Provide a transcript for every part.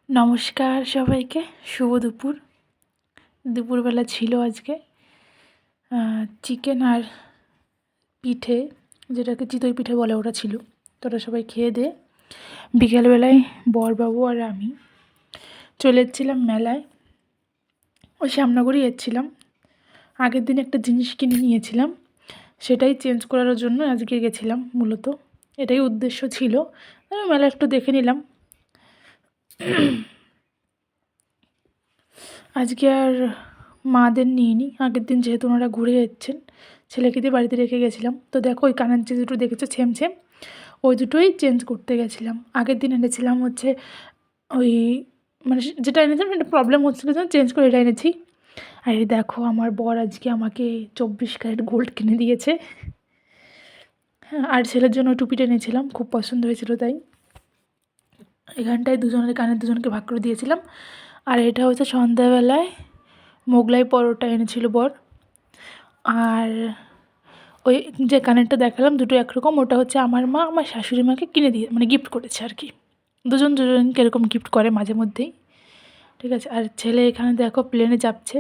নমস্কার সবাইকে, শুভ দুপুর। দুপুরবেলা ছিল আজকে চিকেন আর পিঠে, যেটাকে চিতই পিঠে বলে, ওটা ছিল। তো ওটা সবাই খেয়ে দিয়ে বিকেলবেলায় বরবাবু আর আমি চলে এসেছিলাম মেলায়। ওই শ্যামনগরই এসেছিলাম। আগের দিন একটা জিনিস কিনে নিয়েছিলাম, সেটাই চেঞ্জ করার জন্য আজকে গেছিলাম। মূলত এটাই উদ্দেশ্য ছিল, মেলা একটু দেখে নিলাম। আজকে আর মাদের নিয়ে নিই, আগের দিন যেহেতু ওনারা ঘুরে যাচ্ছেন, ছেলেকে দিয়ে বাড়িতে রেখে গেছিলাম। তো দেখো ওই কানের যে দুটো দেখেছো সেম সেম, ওই দুটোই চেঞ্জ করতে গেছিলাম। আগের দিন এনেছিলাম হচ্ছে ওই, মানে যেটা এনেছিলাম সেটা প্রবলেম হচ্ছিলো, চেঞ্জ করে এটা এনেছি। আর এই দেখো আমার বর আজকে আমাকে 24 ক্যারেট গোল্ড কিনে দিয়েছে। হ্যাঁ, আর ছেলের জন্য টুপিটা এনেছিলাম, খুব পছন্দ হয়েছিল তাই। এখানটায় দুজনের কানের দুজনকে ভাগ করে দিয়েছিলাম। আর এটা হচ্ছে সন্ধ্যাবেলায় মোগলাই পরোটা এনেছিল বর। আর ওই যে কানেরটা দেখালাম দুটো একরকম, ওটা হচ্ছে আমার মা আমার শাশুড়ি মাকে কিনে দিয়ে, মানে গিফট করেছে আর কি। দুজন দুজনকে এরকম গিফট করে মাঝে মধ্যেই, ঠিক আছে। আর ছেলে এখানে দেখো প্লেনে চাপছে।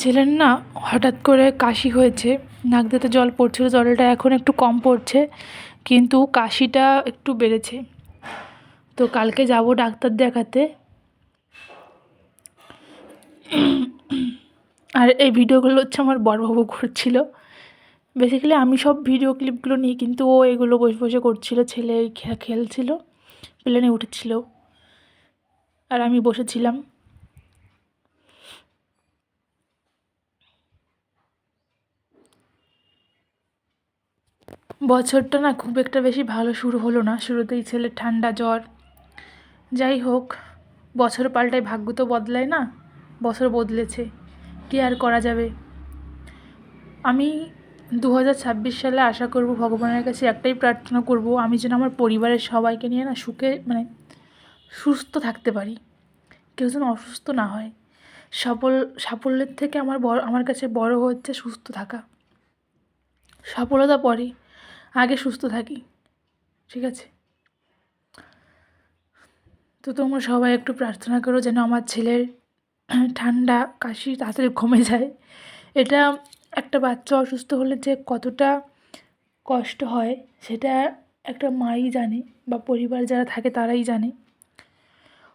ছেলের না হঠাৎ করে কাশি হয়েছে, নাক দিতে জল পড়ছিল, জলটা এখন একটু কম পড়ছে, কিন্তু কাশিটা একটু বেড়েছে। তো কালকে যাব ডাক্তার দেখাতে। আর এই ভিডিওগুলো হচ্ছে আমার বড়বাবু করছিল। বেসিক্যালি আমি সব ভিডিও ক্লিপগুলো নিই, কিন্তু ও এগুলো বসে বসে করছিল। ছেলে খেলছিল, প্লেনে উঠেছিল, আর আমি বসেছিলাম। বছরটা না খুব একটা বেশি ভালো শুরু হলো না। শুরুতেই ছেলের ঠান্ডা জ্বর। যাই হোক, বছর পাল্টায়, ভাগ্য তো বদলায় না, বছর বদলেছে, কী আর করা যাবে। আমি 2026 সালে আশা করব, ভগবানের কাছে একটাই প্রার্থনা করব, আমি যেন আমার পরিবারের সবাইকে নিয়ে না সুখে, মানে সুস্থ থাকতে পারি, কেউ যেন অসুস্থ না হয়। সাফল্যের থেকে আমার কাছে বড় হচ্ছে সুস্থ থাকা। সফলতা পরে, আগে সুস্থ থাকি, ঠিক আছে। তো তোমরা সবাই একটু প্রার্থনা করো যেন আমার ছেলের ঠান্ডা কাশি তাড়াতাড়ি কমে যায়। এটা একটা বাচ্চা অসুস্থ হলে যে কতটা কষ্ট হয়, সেটা একটা মাই জানে, বা পরিবার যারা থাকে তারাই জানে।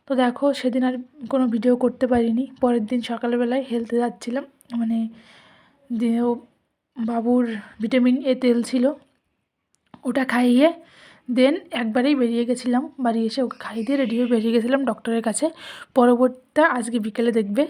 তো দেখো সেদিন আর কোনো ভিডিও করতে পারিনি। পরের দিন সকালবেলায় হেলতে যাচ্ছিলাম, মানে বাবুর ভিটামিন এ তেল ছিল, ওটা খাইয়ে দেন একবারেই বেরিয়ে গেছিলাম। বাড়ি এসে ওকে খাইয়ে দিয়ে রেডি হয়ে বেরিয়ে গেছিলাম ডক্টরের কাছে। পরবর্তীটা আজকে বিকেলে দেখবে।